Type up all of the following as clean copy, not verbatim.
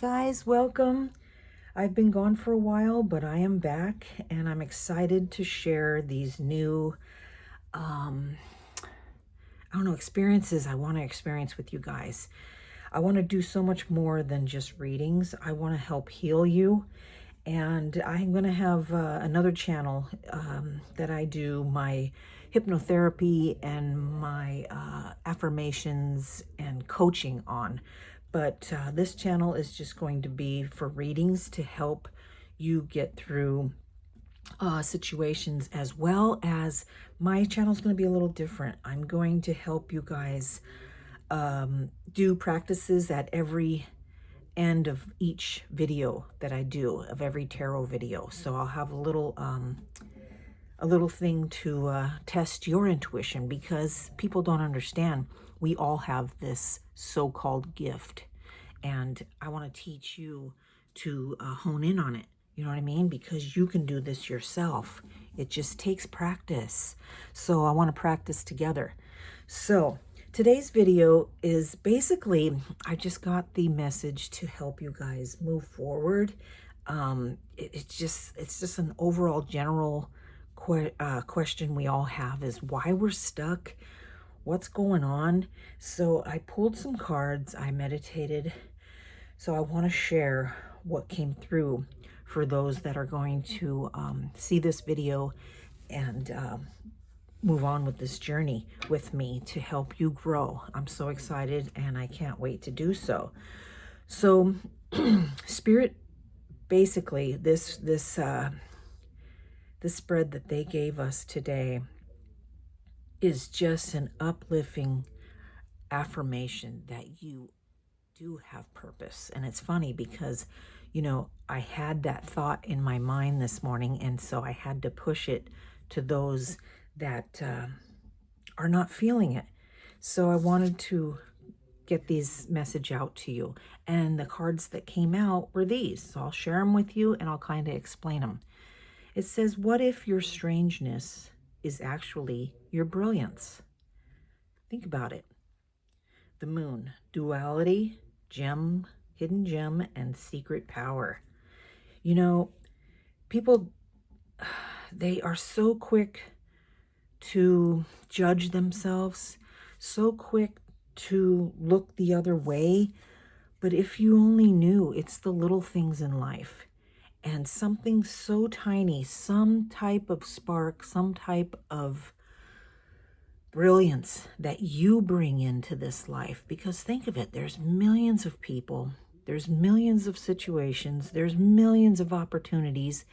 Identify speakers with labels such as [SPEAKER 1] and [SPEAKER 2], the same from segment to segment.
[SPEAKER 1] Guys, welcome. I've been gone for a while, but I am back and I'm excited to share these new, experiences I want to experience with you guys. I want to do so much more than just readings. I want to help heal you. And I'm going to have another channel that I do my hypnotherapy and my affirmations and coaching on. But this channel is just going to be for readings to help you get through situations, as well as my channel is going to be a little different. I'm going to help you guys do practices at every end of each video that I do, of every tarot video. So I'll have a little thing to test your intuition, because people don't understand. We all have this so-called gift, and I want to teach you to hone in on it. You know what I mean? Because you can do this yourself. It just takes practice. So I want to practice together. So today's video is basically, I just got the message to help you guys move forward. It's just an overall general question we all have, is why we're stuck, what's going on. So I pulled some cards, I meditated. So I want to share what came through for those that are going to see this video and move on with this journey with me to help you grow. I'm so excited and I can't wait to do so. So Spirit, basically this spread that they gave us today is just an uplifting affirmation that you do have purpose. And it's funny because, I had that thought in my mind this morning, and so I had to push it to those that are not feeling it. So I wanted to get these message out to you. And the cards that came out were these. So I'll share them with you and I'll kind of explain them. It says, what if your strangeness is actually your brilliance? Think about it. The moon, duality, gem, hidden gem, and secret power. People, they are so quick to judge themselves, so quick to look the other way. But if you only knew, it's the little things in life. And something so tiny, some type of spark, some type of brilliance that you bring into this life. Because think of it, there's millions of people, there's millions of situations, there's millions of opportunities,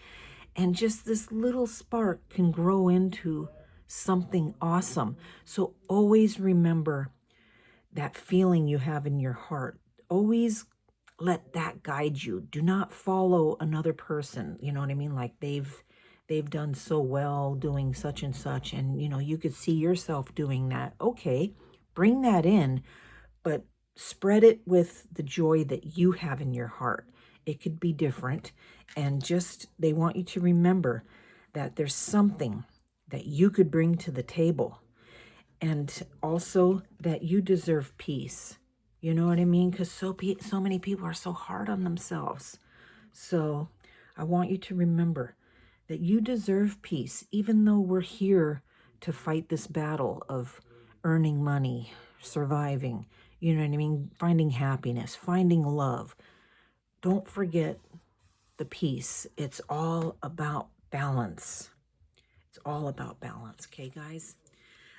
[SPEAKER 1] and just this little spark can grow into something awesome. So always remember that feeling you have in your heart. Always let that guide you. Do not follow another person. You know what I mean? Like they've done so well doing such and such, and you could see yourself doing that. Okay, bring that in, but spread it with the joy that you have in your heart. It could be different, and just they want you to remember that there's something that you could bring to the table, and also that you deserve peace. You know what I mean? Because so many people are so hard on themselves. So I want you to remember that you deserve peace, even though we're here to fight this battle of earning money, surviving, you know what I mean? Finding happiness, finding love. Don't forget the peace. It's all about balance. It's all about balance, okay, guys?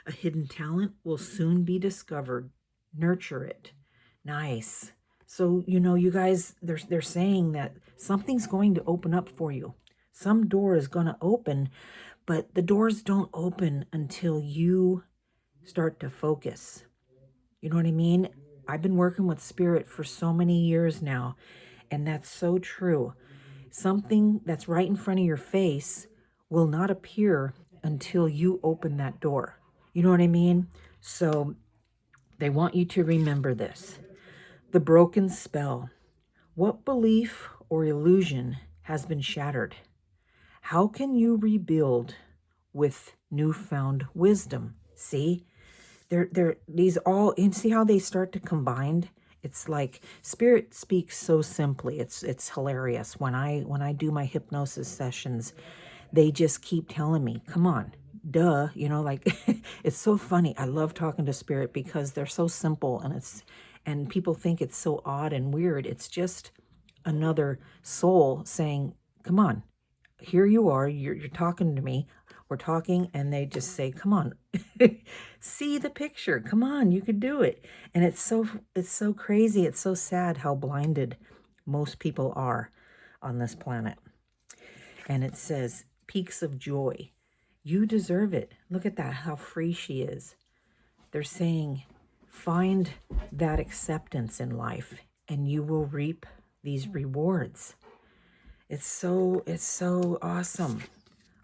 [SPEAKER 1] A hidden talent will soon be discovered. Nurture it. Nice. So, you guys, they're saying that something's going to open up for you. Some door is going to open, but the doors don't open until you start to focus. You know what I mean? I've been working with Spirit for so many years now, and that's so true. Something that's right in front of your face will not appear until you open that door. You know what I mean? So they want you to remember this. The broken spell. What belief or illusion has been shattered? How can you rebuild with newfound wisdom? See, these all, and see how they start to combine It's like spirit speaks so simply. It's hilarious. When I do my hypnosis sessions, they just keep telling me, come on, duh, like it's so funny. I love talking to spirit because they're so simple, and people think it's so odd and weird. It's just another soul saying, come on, here you are, you're talking to me, we're talking, and they just say, come on, see the picture, come on, you could do it. And it's so crazy, it's so sad how blinded most people are on this planet. And it says, peaks of joy, you deserve it. Look at that, how free she is. They're saying, find that acceptance in life and you will reap these rewards. It's so awesome.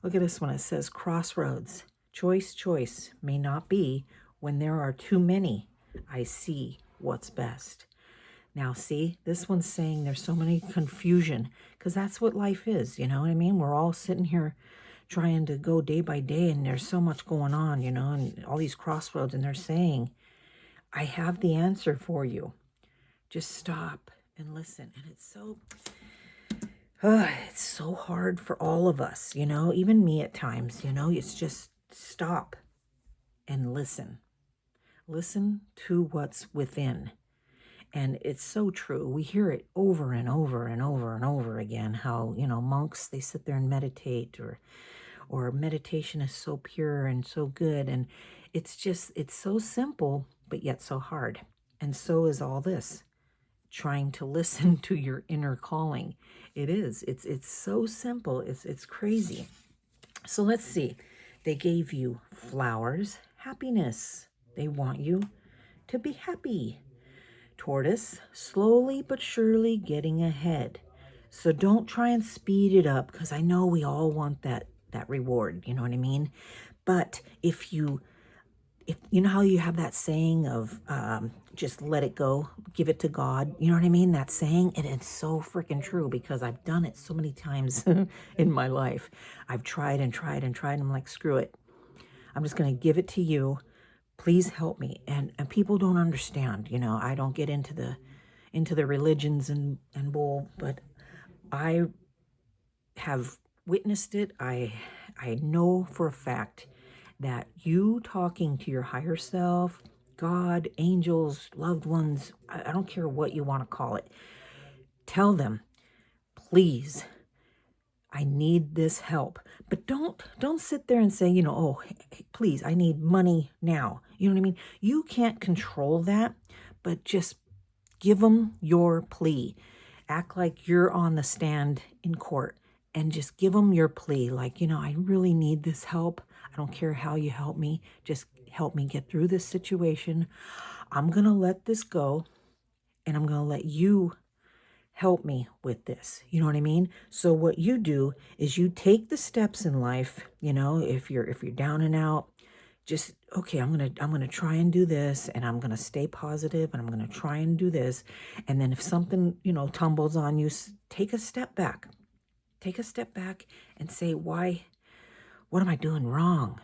[SPEAKER 1] Look at this one. It says, crossroads. Choice may not be when there are too many. I see what's best. Now, see, this one's saying there's so many confusion because that's what life is. You know what I mean? We're all sitting here trying to go day by day, and there's so much going on, and all these crossroads, and they're saying, I have the answer for you. Just stop and listen. And it's so hard for all of us, even me at times, it's just stop and listen. Listen to what's within. And it's so true. We hear it over and over and over and over again, how, monks, they sit there and meditate, or meditation is so pure and so good. And it's so simple, but yet so hard. And so is all this, trying to listen to your inner calling. It is. It's so simple. It's crazy. So let's see. They gave you flowers, happiness. They want you to be happy. Tortoise, slowly but surely getting ahead. So don't try and speed it up, because I know we all want that reward, you know what I mean? But if you know how you have that saying of just let it go, give it to God, you know what I mean? That saying, and it's so freaking true because I've done it so many times in my life. I've tried and tried and tried, and I'm like, screw it. I'm just going to give it to you. Please help me. And people don't understand, I don't get into the religions and bull, but I have witnessed it. I know for a fact that you talking to your higher self, God, angels, loved ones, I don't care what you want to call it, tell them, please, I need this help. But don't sit there and say, oh, please, I need money now. You know what I mean? You can't control that, but just give them your plea. Act like you're on the stand in court and just give them your plea. Like, I really need this help. I don't care how you help me. Just help me get through this situation. I'm going to let this go, and I'm going to let you help me with this. You know what I mean? So what you do is you take the steps in life, if you're down and out, just, okay, I'm going to try and do this, and I'm going to stay positive, and I'm going to try and do this. And then if something, tumbles on you, take a step back. Take a step back and say, why, what am I doing wrong?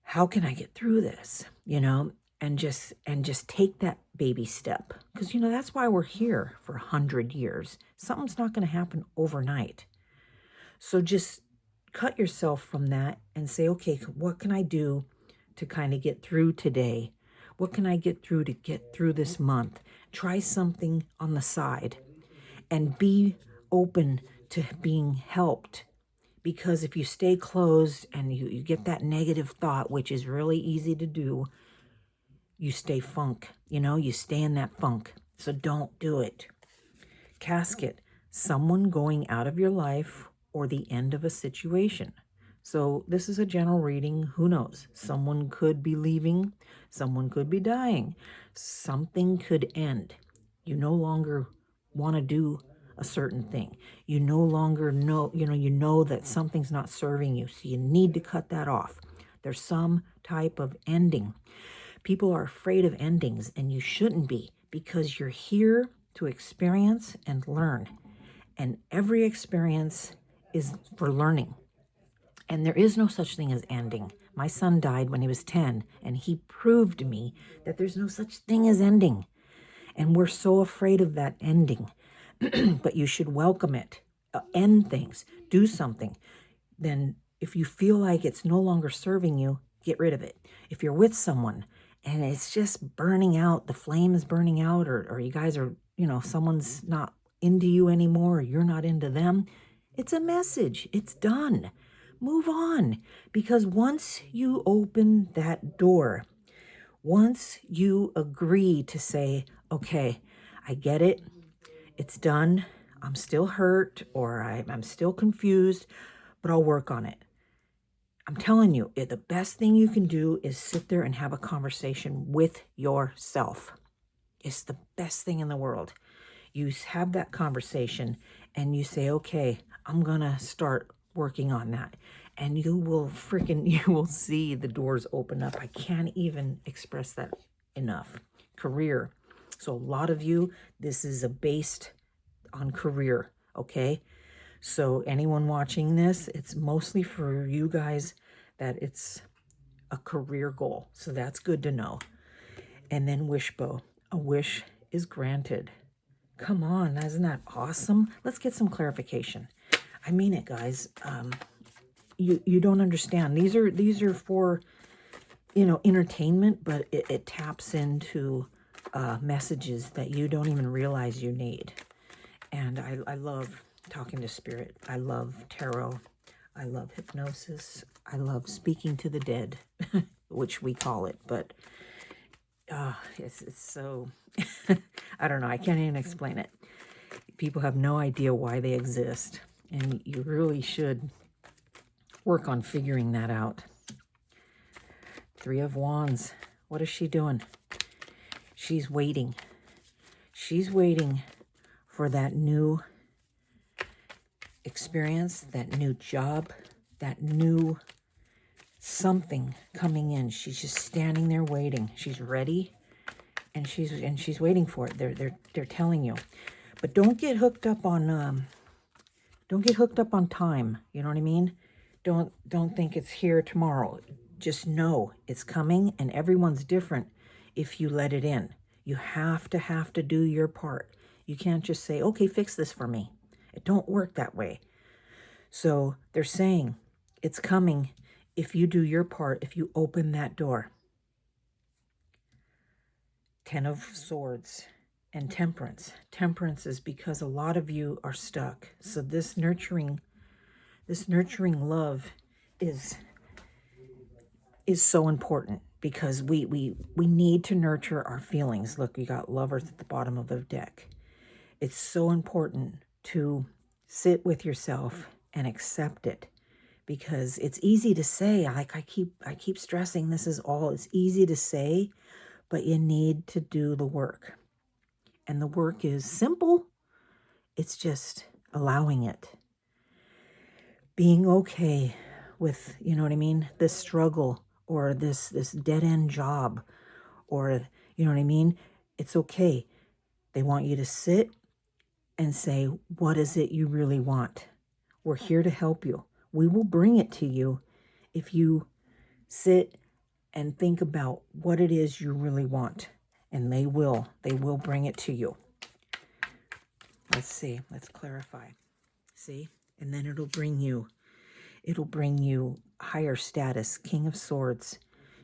[SPEAKER 1] How can I get through this? And just take that baby step, because that's why we're here for 100 years. Something's not going to happen overnight. So just cut yourself from that and say, okay, what can I do to kind of get through today? What can I get through to get through this month? Try something on the side and be open to being helped. Because if you stay closed and you get that negative thought, which is really easy to do, you stay funk, you stay in that funk. So don't do it. Casket, someone going out of your life or the end of a situation. So this is a general reading. Who knows? Someone could be leaving. Someone could be dying. Something could end. You no longer want to do a certain thing. You no longer know, you know that something's not serving you. So you need to cut that off. There's some type of ending. People are afraid of endings, and you shouldn't be, because you're here to experience and learn. And every experience is for learning. And there is no such thing as ending. My son died when he was 10, and he proved to me that there's no such thing as ending. And we're so afraid of that ending. But you should welcome it. End things. Do something. Then if you feel like it's no longer serving you, get rid of it. If you're with someone and it's just burning out, the flame is burning out, or you guys are, someone's not into you anymore, or you're not into them, it's a message. It's done. Move on. Because once you open that door, once you agree to say, okay, I get it, it's done, I'm still hurt, or I'm still confused, but I'll work on it. I'm telling you, the best thing you can do is sit there and have a conversation with yourself. It's the best thing in the world. You have that conversation and you say, okay, I'm going to start working on that. And you will see the doors open up. I can't even express that enough. Career. So a lot of you, this is based on career, okay? So anyone watching this, it's mostly for you guys that it's a career goal. So that's good to know. And then Wishbow. A wish is granted. Come on, isn't that awesome? Let's get some clarification. I mean it, guys. You don't understand. These are for, entertainment, but it taps into messages that you don't even realize you need. And I love talking to spirit. I love tarot. I love hypnosis. I love speaking to the dead, which we call it. But it's so, I don't know. I can't even explain it. People have no idea why they exist. And you really should work on figuring that out. Three of Wands. What is she doing? She's waiting. She's waiting for that new experience, that new job, that new something coming in. She's just standing there waiting. She's ready, and she's waiting for it. They're telling you, but don't get hooked up on time. You know what I mean? Don't think it's here tomorrow. Just know it's coming, and everyone's different. If you let it in, you have to do your part. You can't just say, okay, fix this for me. It don't work that way. So they're saying it's coming if you do your part, if you open that door. 10 of Swords and Temperance. Temperance is because a lot of you are stuck. So this nurturing love is so important, because we need to nurture our feelings. Look, you got Lovers at the bottom of the deck. It's so important to sit with yourself and accept it, because it's easy to say, like I keep stressing, it's easy to say, but you need to do the work. And the work is simple. It's just allowing it. Being okay with, you know what I mean, this struggle, or this dead-end job, or, you know what I mean? It's okay. They want you to sit and say, what is it you really want? We're here to help you. We will bring it to you if you sit and think about what it is you really want. And they will bring it to you. Let's see. Let's clarify. See? And then it'll bring you higher status. King of Swords.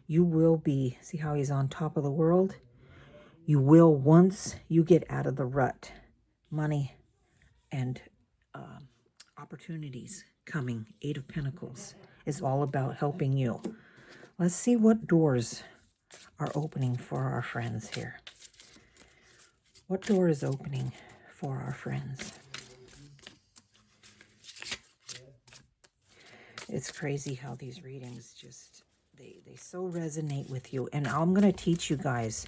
[SPEAKER 1] You will be, see how he's on top of the world? You will, once you get out of the rut. Money and opportunities coming. 8 of Pentacles is all about helping you. Let's see what doors are opening for our friends here. What door is opening for our friends? It's crazy how these readings just, they so resonate with you. And I'm going to teach you guys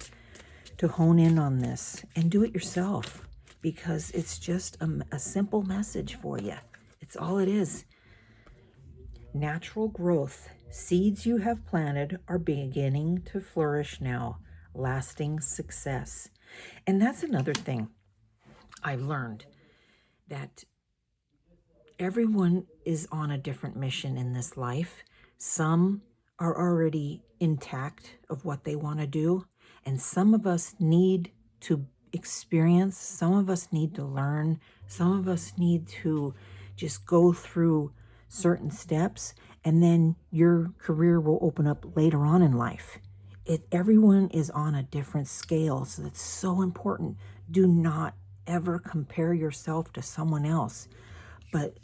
[SPEAKER 1] to hone in on this and do it yourself, because it's just a simple message for you. It's all it is. Natural growth. Seeds you have planted are beginning to flourish now. Lasting success. And that's another thing I've learned, that everyone is on a different mission in this life. Some are already intact of what they want to do, and some of us need to experience. Some of us need to learn. Some of us need to just go through certain steps, and then your career will open up later on in life. Everyone is on a different scale, so that's so important. Do not ever compare yourself to someone else. But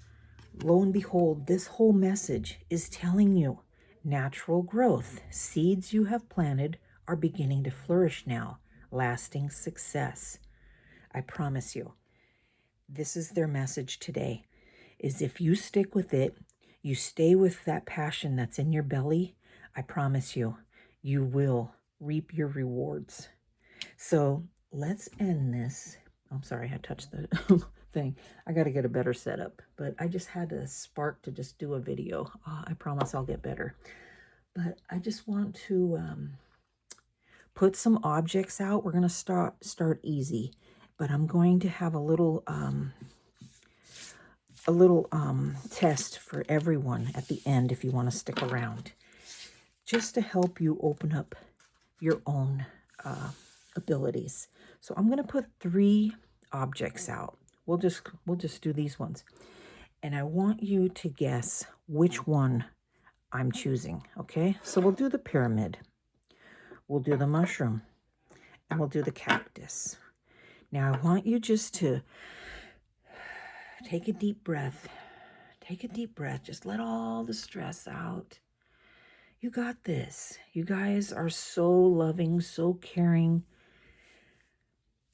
[SPEAKER 1] lo and behold, this whole message is telling you natural growth. Seeds you have planted are beginning to flourish now. Lasting success. I promise you. This is their message today, is if you stick with it, you stay with that passion that's in your belly, I promise you, you will reap your rewards. So let's end this. I'm sorry, I touched the thing. I got to get a better setup, but I just had a spark to just do a video. I promise I'll get better. But I just want to put some objects out. We're going to start easy, but I'm going to have a little test for everyone at the end if you want to stick around, just to help you open up your own abilities. So I'm going to put 3 objects out. We'll just do these ones, and I want you to guess which one I'm choosing. Okay, so we'll do the pyramid, we'll do the mushroom, and we'll do the cactus. Now I want you just to take a deep breath. Take a deep breath. Just let all the stress out. You got this. You guys are so loving, so caring.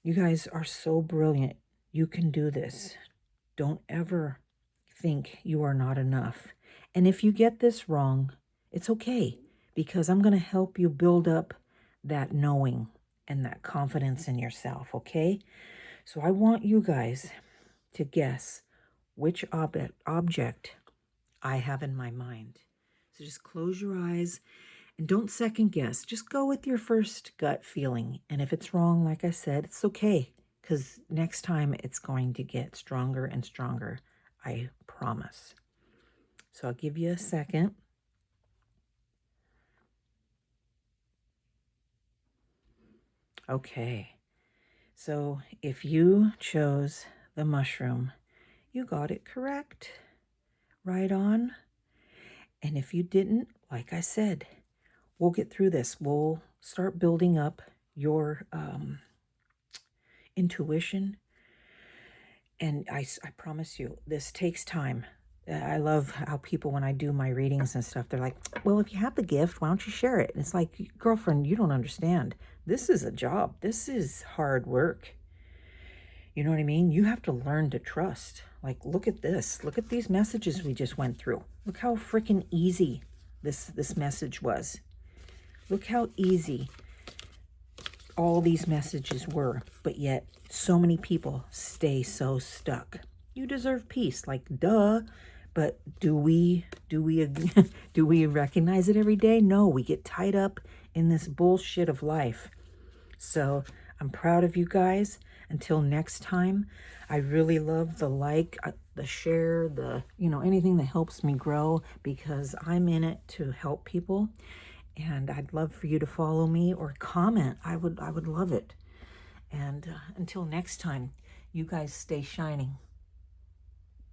[SPEAKER 1] You guys are so brilliant. You can do this. Don't ever think you are not enough. And if you get this wrong, it's okay, because I'm going to help you build up that knowing and that confidence in yourself, okay? So I want you guys to guess which object I have in my mind. So just close your eyes and don't second guess. Just go with your first gut feeling. And if it's wrong, like I said, it's okay, because next time it's going to get stronger and stronger. I promise. So I'll give you a second. Okay. So if you chose the mushroom, you got it correct. Right on. And if you didn't, like I said, we'll get through this. We'll start building up your intuition. And I promise you, this takes time. I love how people, when I do my readings and stuff, they're like, well, if you have the gift, why don't you share it? And it's like, girlfriend, you don't understand. This is a job. This is hard work. You know what I mean? You have to learn to trust. Like, look at this. Look at these messages we just went through. Look how freaking easy this message was. Look how easy all these messages were, but yet so many people stay so stuck. You deserve peace, like duh. But do we do we recognize it every day? No, we get tied up in this bullshit of life. So I'm proud of you guys. Until next time, I really love the like, the share, anything that helps me grow, because I'm in it to help people. And I'd love for you to follow me or comment. I would love it. And until next time, you guys stay shining.